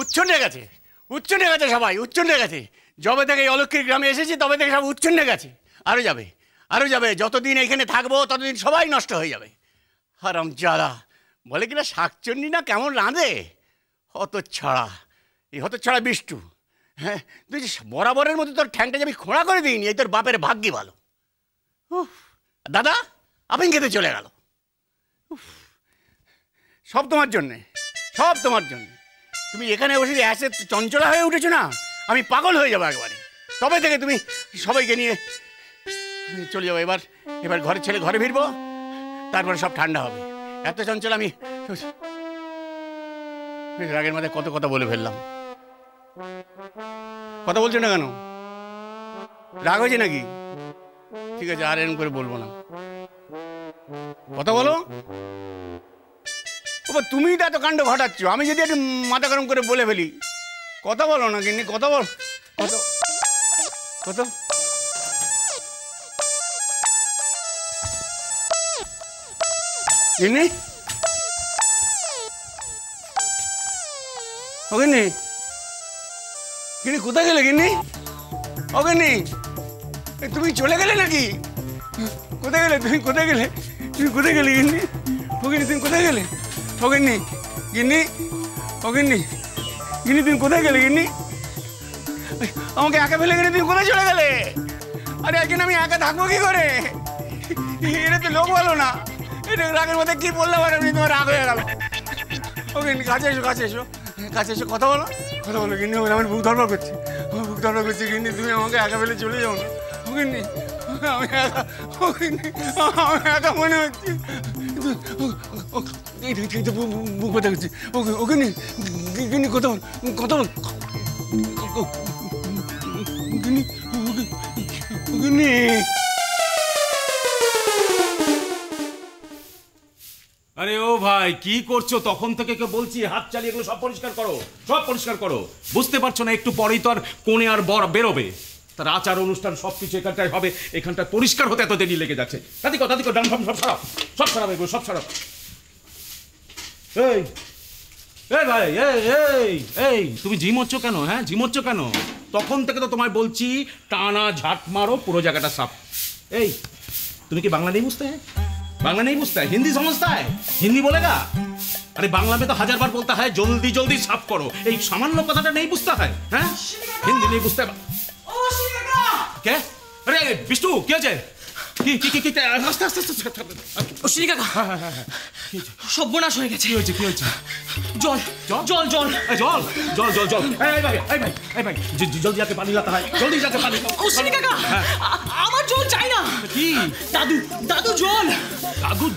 উচ্ছন্নে গেছে, উচ্ছন্নে গেছে, সবাই উচ্ছন্নে গেছে। যবে থেকে অলক্ষীর গ্রামে এসেছি তবে থেকে সব উচ্ছন্নে গেছে। আরও যাবে, আরও যাবে। যতদিন এখানে থাকবো ততদিন সবাই নষ্ট হয়ে যাবে। হারামজাদা বলে কিনা শাকচন্নি না কেমন রাঁধে, হতচ্ছাড়া। এই হতচ্ছাড়া বিষ্টু। হ্যাঁ, তুই যে বরাবরের মতো তোর ঠ্যাংটা যে আমি খোঁড়া করে দিইনি, এই তোর বাপের ভাগ্যি ভালো। দাদা আপনি খেতে চলে গেল। সব তোমার জন্যে, সব তোমার জন্যে। তুমি এখানে বসে এসে চঞ্চলা হয়ে উঠেছো না, আমি পাগল হয়ে যাবো একবারে। তবে থেকে তুমি সবাইকে নিয়ে চলে যাবো। এবার এবার ঘরের ছেলে ঘরে ফিরবো, তারপরে সব ঠান্ডা হবে। এত চঞ্চল আমি রাগের মধ্যে কত কথা বলে ফেললাম। কথা বলছো না কেন? রাগ হয়েছে নাকি? ঠিক আছে, আর এরকম করে বলবো না। কথা বলো। তুমি তো এত কাণ্ড ঘটাচ্ছ, আমি যদি একটু মাথা গরম করে বলে ফেলি। কথা বলো না কিন্তু, কথা বল। কত কত গিন্নি, ও গিন্নি, গিন্নি কোথায় গেলে? গিন্নি, ও গিন্নি, তুমি চলে গেলে নাকি? কোথায় গেলে তুমি? কোথায় গেলে তুমি? কোথায় গেলে গিন্নি? ও গিন্নি তুমি কোথায় গেলে? ও গিন্নি, গিন্নি, ও গিন্নি, গিন্নি তুমি কোথায় গেলে? গিন্নি আমাকে একা ফেলে গেলে তুমি কোথায় চলে গেলে? আরে একদিন আমি একা থাকবো কি করে? এটা তো লোক বলো না। এটা রাগের মধ্যে কি বললাম আর আমি তোমার রাগ হয়ে গেল। ও গিন্নি কাছে এসো, কাছে এসো, কাছে এসো, কথা বলো, কথা বলো। গিন্নি আমার বুক ধরপড় করছে, আমার বুক ধরপড় করছে। গিন্নি তুমি আমাকে একা ফেলে চলে যাও না। ও গিন্নি আমি একা, ও গিন্নি আমি একা মনে হচ্ছে। বুক ব্যথা করছে। ও গিন্নি, গিন্নি কথা বল, কথা বল। গিন্নি, গিন্নি। আরে ও ভাই, কি করছো? তখন থেকে কে বলছি হাত চালিয়ে এগুলো সব পরিষ্কার করো, সব পরিষ্কার করো। বুঝতে পারছো না? একটু পরেই তো আর কোণে আর বর বেরোবে, তার আচার অনুষ্ঠান সবকিছু এখানটায় হবে। এখানটায় পরিষ্কার হতে এত দেরি লেগে যাচ্ছে। দাদিকো দাদিকো, ডান ফাম সব সারাও, সব সারাও এগুলো, সব সারাও। এই এই ভাই, এই এই এই তুমি ঝিমোচ্ছ কেন? হ্যাঁ ঝিমোচ্ছ কেন? তখন থেকে তো তোমায় বলছি টানা ঝাঁট মারো, পুরো জায়গাটা সাফ। এই তুমি কি বাংলা নেই বুঝতে? बांग्ला नहीं बुझता है, हिंदी समझता है? हिंदी बोलेगा? अरे बांग्ला में तो 1000 बार बोलता है जल्दी जल्दी साफ करो। एक सामान्य कथाटा नहीं बुझता है? हैं? हिंदी नहीं बुझता है। क्या? अरे बिष्णु क्या है? কি আস্তে আস্তে অশ্বিনী কাকা, সর্বনাশ হয়ে গেছে। কি হয়েছে? কি হয়েছে? জল জল জল জল জল জল জল। এই ভাই, এই ভাই, এই ভাই, জলদি যাকে পানি লাতে হয়, জলদি যাকে পানি। অশ্বিনী কাকা আমার জল চাই না। কি? দাদু, দাদু জল। দাদু,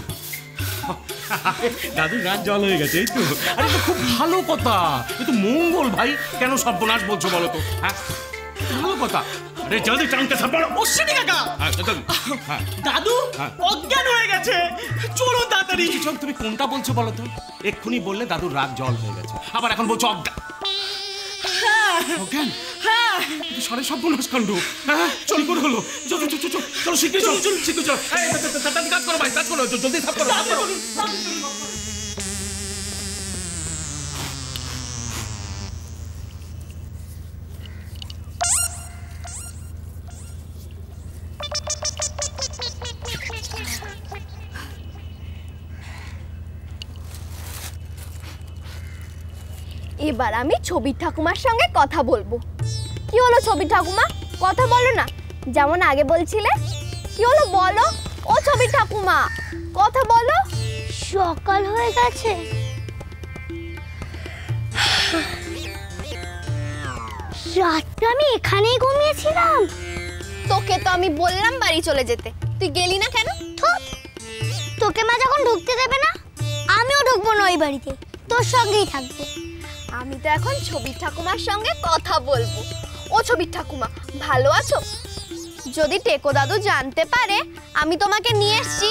দাদুর রাত জল হয়ে গেছে, এই তো। আরে তো খুব ভালো কথা, এ তো মঙ্গল ভাই। কেন সর্বনাশ বলছো বলো তো? হ্যাঁ ভালো কথা। আরে জলদি টাঙ্কে সাপাড়ো। অশ্বিনী কাকা, দাদু অজ্ঞান হয়ে গেছে, চলো তাড়াতাড়ি। তুমি কোনটা বলছো বলো তো? এক্ষুনি বললে দাদুর রাগ জল হয়ে গেছে, আবার এখন বলছো অজ্ঞান। অজ্ঞান? হ্যাঁ, সাড়ে সর্বনাশ কাণ্ড। হ্যাঁ চল করে হলো। চলো চলো চলো চলো, শিখে চলো, চলো শিখে চলো। কাজ করো ভাই, কাজ করো, জলদি সাফ করো। এবার আমি ছবির ঠাকুমার সঙ্গে কথা বলবো। কি হলো ছবির ঠাকুমা, কথা বলো না, যেমন আগে বলছিলে। কি হলো বলো ও ছবির ঠাকুমা, কথা বলো। সকাল হয়ে গেছে, রাতটা আমি এখানেই ঘুমিয়েছিলাম। তোকে তো আমি বললাম বাড়ি চলে যেতে, তুই গেলি না কেন? তোকে মা যখন ঢুকতে দেবে না, আমিও ঢুকবো না ওই বাড়িতে, তোর সঙ্গেই থাকবো। আমি তো এখন ছবির ঠাকুমার সঙ্গে কথা বলবো। ও ছবির ঠাকুমা ভালো আছো? যদি টেকো দাদু জানতে পারে আমি তোমাকে নিয়ে এসেছি,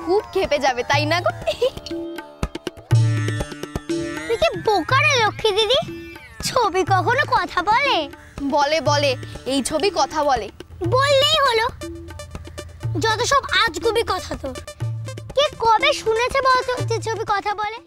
খুব খেপে যাবে, তাই না গো? তুই কি বোকা রে লক্ষ্মী দিদি, ছবি কখনো কথা বলে? বলে বলে, এই ছবি কথা বলে। বললেই হলো, যত সব আজগুবি কথা। তোর কে কবে শুনেছে বলতো যে ছবি কথা বলে?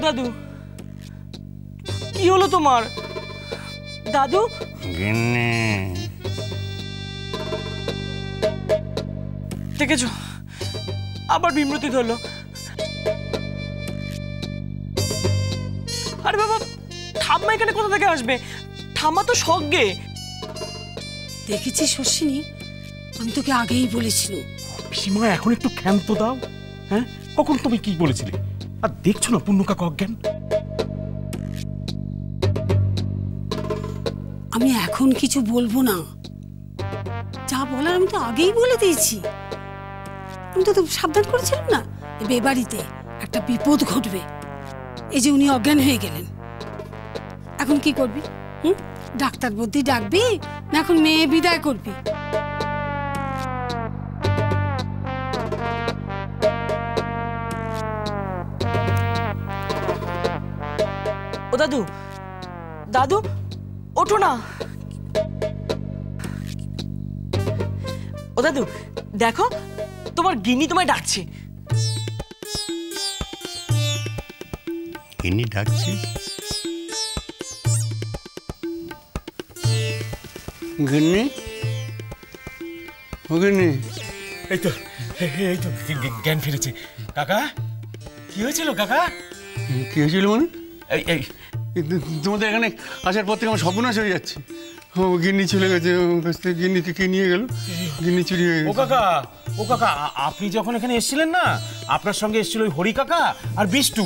দাদু, কি হলো তোমার? দাদু দেখেছো, আবার বিমৃতি ধরলো। আরে বাবা, ঠাম্মা এখানে কোথা থেকে আসবে? ঠাম্মা তো সজ্ঞে। দেখেছিস শর্ষিনী, আমি তোকে আগেই বলেছিলাম। পিসিমা এখন একটু ক্ষান্ত দাও। হ্যাঁ, কখন তুমি কি বলেছিলে? আর দেখছো না পূর্ণ কাকা অজ্ঞান। আমি এখন কিছু বলবো না, যা বলার আমি তো আগেই বলে দিয়েছি। আমি তো সাবধান করেছিলাম না, এ বাড়িতে একটা বিপদ ঘটবে। এই যে উনি অজ্ঞান হয়ে গেলেন, এখন কি করবি? ডাক্তার বুদ্ধি ডাকবি না এখন মেয়ে বিদায় করবি? ও দাদু, দাদু ওঠো না। ও দাদু দেখো, তোমার গিন্নি তোমায় ডাকছে। গিন্নি ডাকছে? গিন্নি, ও গিন্নি। এই তো জ্ঞান ফিরেছে। কাকা, কি হয়েছিল কাকা? কি হয়েছিল মানে? এই এই তোমাদের এখানে আসার পর থেকে আমার সর্বনাশ হয়ে যাচ্ছে। ও গিন্নি চলে গেছে, ওর কাছ থেকে গিন্নিকে কে নিয়ে গেল? গিন্নি চুরি হয়ে গেছে। ও কাকা, আপনি যখন এখানে এসেছিলেন না, আপনার সঙ্গে এসেছিল ওই হরি কাকা আর বিষ্টু,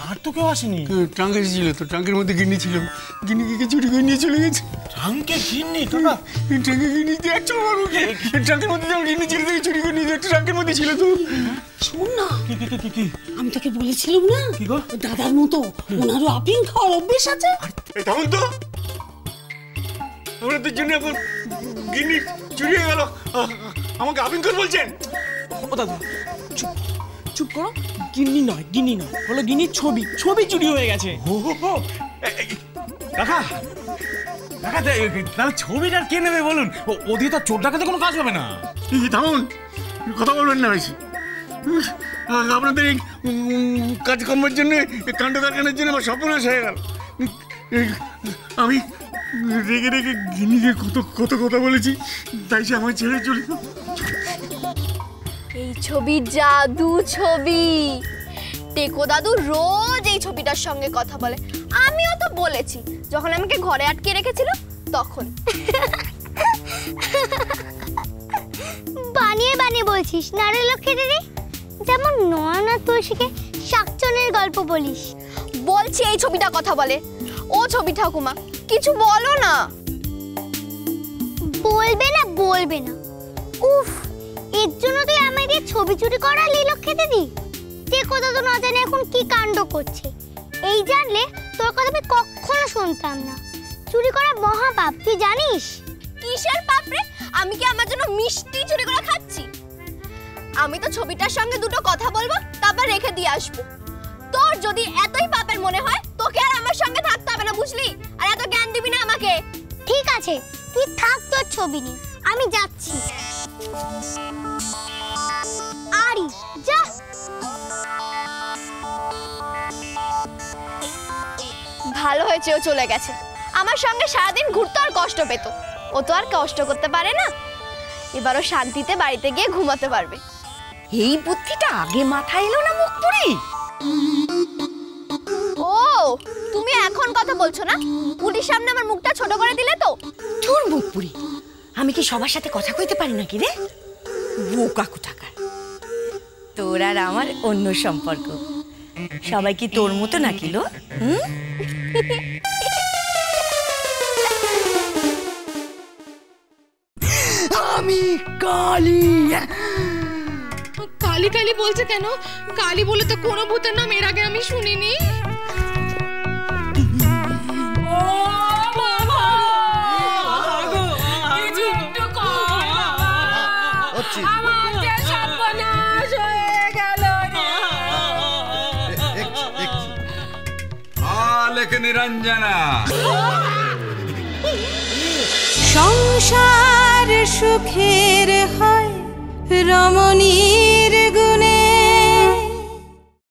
আর তো কেউ আসেনি। ট্রাঙ্ক এসেছিল তো, ট্রাঙ্কের মধ্যে গিন্নি ছিল, গিন্নিকে চুরি করে নিয়ে চলে গেছে। ট্রাঙ্কে গিন্নি? কাকা ট্রাঙ্কে গিন্নি দেখছো? ট্রাঙ্কের মধ্যে যেমন গিন্নি ছিল, চুরি করে নিয়ে ট্রাঙ্কের মধ্যে ছিল তো। শোন না, কি আমি তোকে বলেছিলাম না, কি গো? দাদার মতো ওনারও আপিং খাওয়ার অভ্যেস আছে। তেমন তো আপনাদের জন্য এখন গিন্নি চুরি হয়ে গেল, আমাকে আপিঙ্কর বলছেন? ও দাদু চুপ চুপ করো। গিন্নি নয়, গিন্নি নয়, বলো গিন্নির ছবি চুরি হয়ে গেছে। কাকা কাকা, তাহলে ছবিটার কে নেবে বলুন? ওদিকে তো চোর ডাকাতে কোনো কাজ হবে না। থামুন, কথা বলবেন না বেশি। আপনাদের এই কাজকর্মের জন্য, কাণ্ড কারখানার জন্য আমার সর্বনাশ হয়ে গেল। আমি রেগে রেগে গিন্নিকে কত কথা বলেছি, তাই সে আমায় ছেড়ে চলে গেল। এই ছবি জাদু ছবি। টেকো দাদু রোজ এই ছবিটার সঙ্গে কথা বলে। আমিও তো বলেছি যখন আমাকে ঘরে আটকে রেখেছিল তখন। বানিয়ে বানিয়ে বলছিস না রে লক্ষ্মী দিদি, যেমন নয়না তুলসীকে শাকচনের গল্প বলিস। বলছি এই ছবিটা কথা বলে। ও ছবি ঠাকুমা, কিছু বলো না। বলবে না বলবে না, উফ, এর জন্য তুই আমাকে ছবি চুরি করালি লক্ষ্মী দিদি। যে কথা তো না জানি এখন কি কাণ্ড করছে, এই জানলে তোর কথা আমি কখনো শুনতাম না। চুরি করা মহাপাপ, তুই জানিস? কিসের পাপ রে? আমি কি আমার জন্য মিষ্টি চুরি করে খাচ্ছি? আমি তো ছবিটার সঙ্গে দুটো কথা বলবো, তারপর রেখে দিয়ে আসবো। তোর যদি এতই পাপের মনে হয়, তোকে আর আমার সঙ্গে থাকতে হবে না, বুঝলি? আর এত জ্ঞান দিবি না আমাকে। ঠিক আছে, তুই থাক তোর ছবি নিয়ে, আমি যাচ্ছি। আরি যা। ভালো হয়েছে ও চলে গেছে। আমার সঙ্গে সারাদিন ঘুরতো আর কষ্ট পেত। ও তো আর কষ্ট করতে পারে না। এবারও শান্তিতে বাড়িতে গিয়ে ঘুমাতে পারবে। এই বুদ্ধিটা আগে মাথায় এলো না মুখপুরি? ও, তুমি এখন কথা বলছো না? পুলিশ সামনে আমার মুখটা ছোট করে দিলে তো। তোর মুখপুরি, আমি কি সবার সাথে কথা কইতে পারি নাকি রে? বোকা কোথাকার। তোর আর আমার অন্য সম্পর্ক। সবাই কি তোর মতো নাকি লো? আমি কালী। কালী কালী বলছে কেন? কালী বলে তো কোনো ভূতের নাম এর আগে আমি শুনিনি। নিরঞ্জনা, সংসার সুখের হয়